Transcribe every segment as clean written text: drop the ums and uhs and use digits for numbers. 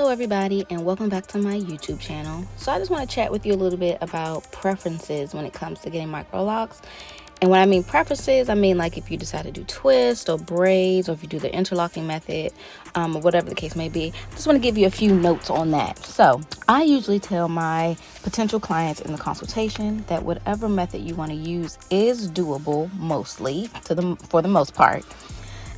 Hello everybody, and welcome back to my YouTube channel. So I just want to chat with you a little bit about preferences when it comes to getting microlocs. And when I mean preferences, I mean like if you decide to do twists or braids, or if you do the interlocking method, or whatever the case may be. Just want to give you a few notes on that. So I usually tell my potential clients in the consultation that whatever method you want to use is doable, mostly for the most part,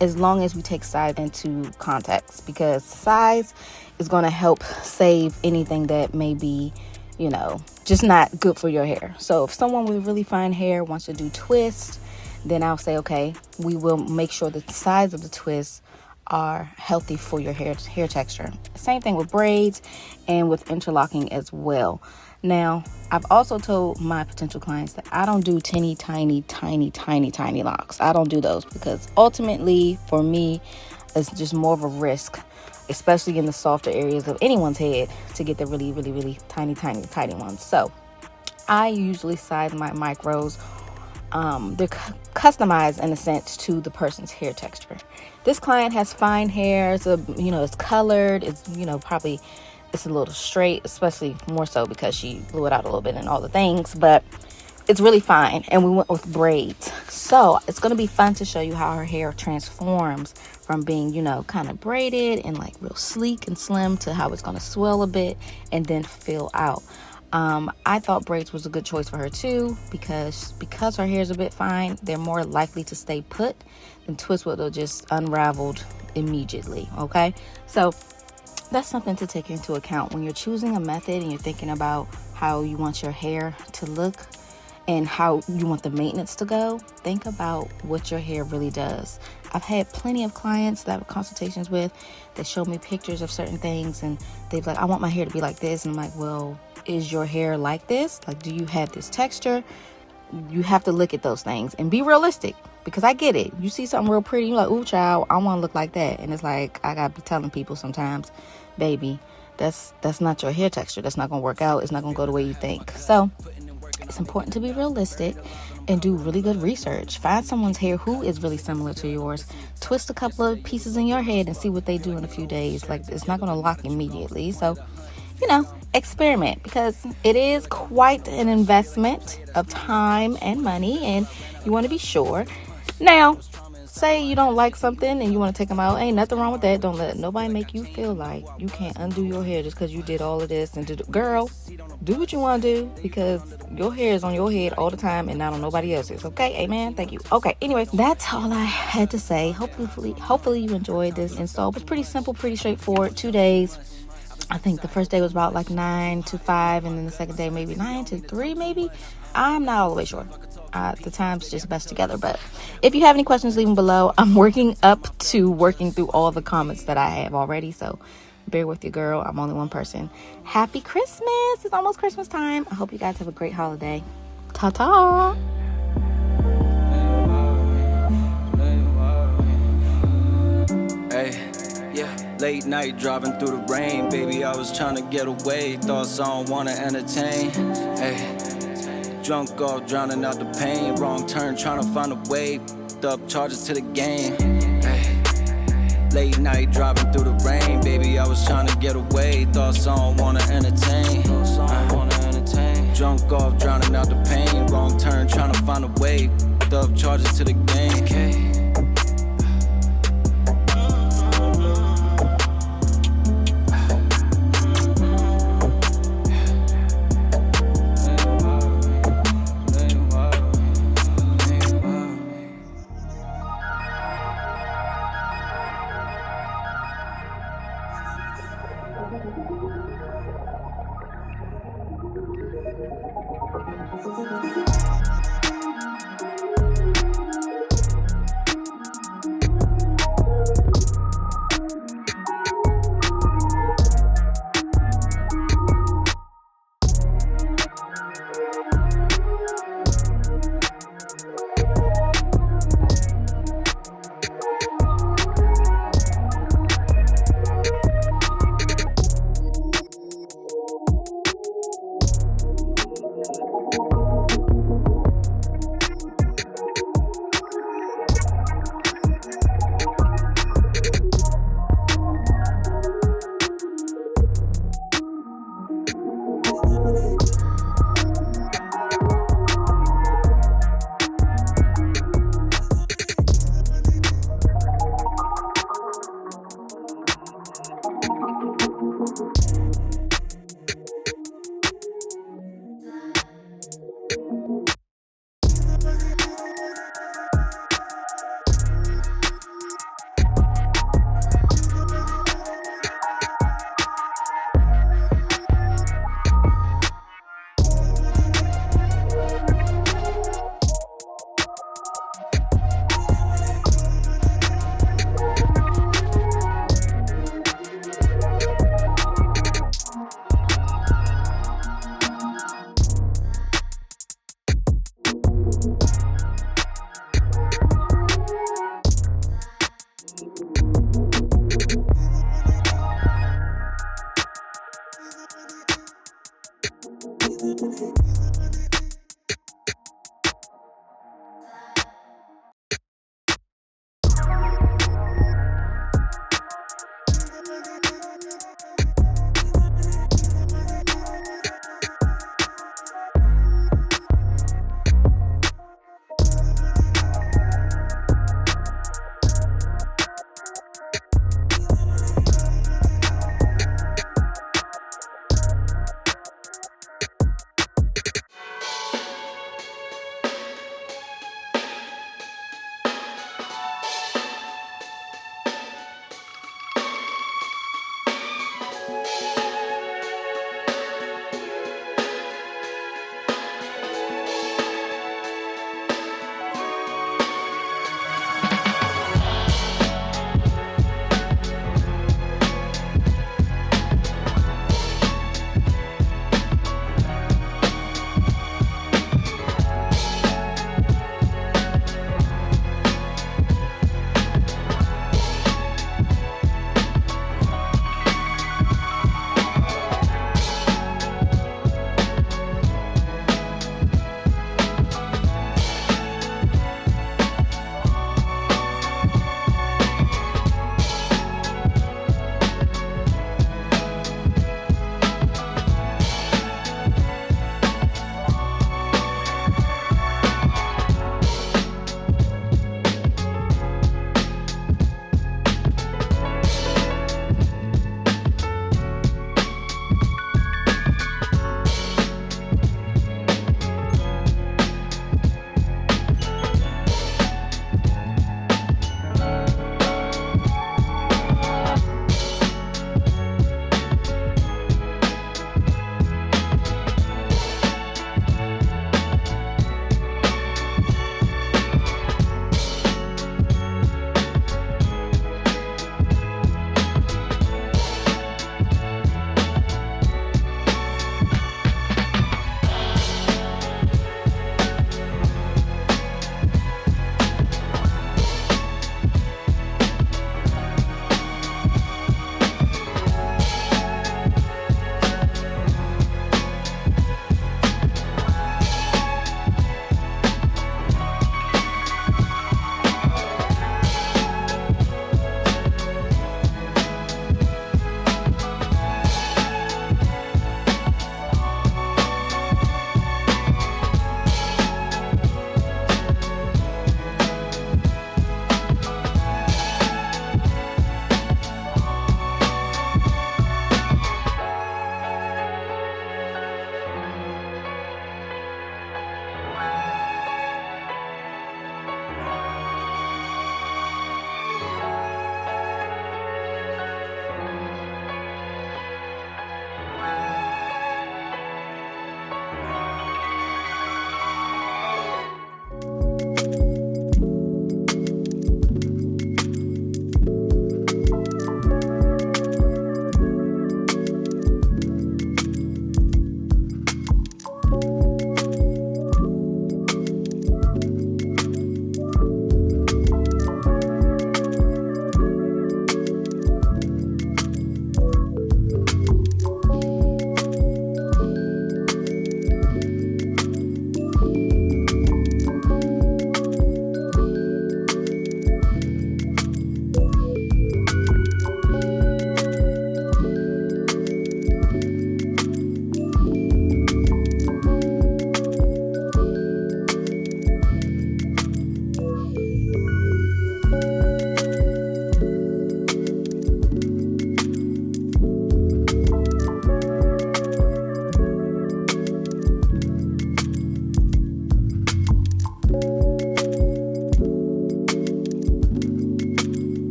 as long as we take size into context, because size is going to help save anything that may be, just not good for your hair. So if someone with really fine hair wants to do twists, then I'll say, okay, we will make sure that the size of the twists are healthy for your hair texture. Same thing with braids and with interlocking as well. Now, I've also told my potential clients that I don't do teeny tiny locks. I don't do those because ultimately for me, it's just more of a risk, especially in the softer areas of anyone's head, to get the really tiny ones. So I usually size my micros. They're customized in a sense to the person's hair texture. This client has fine hair, so it's colored. It's probably it's a little straight, especially more so because she blew it out a little bit and all the things, but it's really fine. And we went with braids. So it's going to be fun to show you how her hair transforms from being, kind of braided and like real sleek and slim to how it's going to swell a bit and then fill out. I thought braids was a good choice for her too, because her hair is a bit fine, they're more likely to stay put than twists where they'll just unraveled immediately. Okay. So that's something to take into account when you're choosing a method and you're thinking about how you want your hair to look and how you want the maintenance to go. Think about what your hair really does. I've had plenty of clients that I have consultations with that show me pictures of certain things and they're like, I want my hair to be like this. And I'm like, well, is your hair like this? Like, do you have this texture? You have to look at those things and be realistic, because I get it. You see something real pretty, you're like, ooh, child, I want to look like that. And it's like, I gotta be telling people sometimes, baby, that's not your hair texture. That's not gonna work out. It's not gonna go the way you think. So it's important to be realistic and do really good research. Find someone's hair who is really similar to yours. Twist a couple of pieces in your head and see what they do in a few days. Like, it's not gonna lock immediately. So experiment, because it is quite an investment of time and money, and you want to be sure. Now, say you don't like something and you want to take them out. Ain't nothing wrong with that. Don't let nobody make you feel like you can't undo your hair just because you did all of this. And girl, do what you want to do, because your hair is on your head all the time and not on nobody else's. Okay, amen. Thank you. Okay, anyways, that's all I had to say. Hopefully you enjoyed this install. It was pretty simple, pretty straightforward. 2 days. I think the first day was about like 9 to 5, and then the second day maybe 9 to 3 maybe. I'm not all the way sure. The times just best together. But if you have any questions, leave them below. I'm working through all the comments that I have already, so bear with your girl. I'm only one person. Happy Christmas. It's almost Christmas time. I hope you guys have a great holiday. Ta-ta. Hey. Yeah, late night driving through the rain. Baby, I was trying to get away. Thoughts I don't wanna entertain. Hey, drunk off, drowning out the pain. Wrong turn, trying to find a way. Up charges to the game. Hey, late night driving through the rain. Baby, I was trying to get away. Thoughts I don't wanna entertain. Drunk off, drowning out the pain. Wrong turn, trying to find a way. Up charges to the game.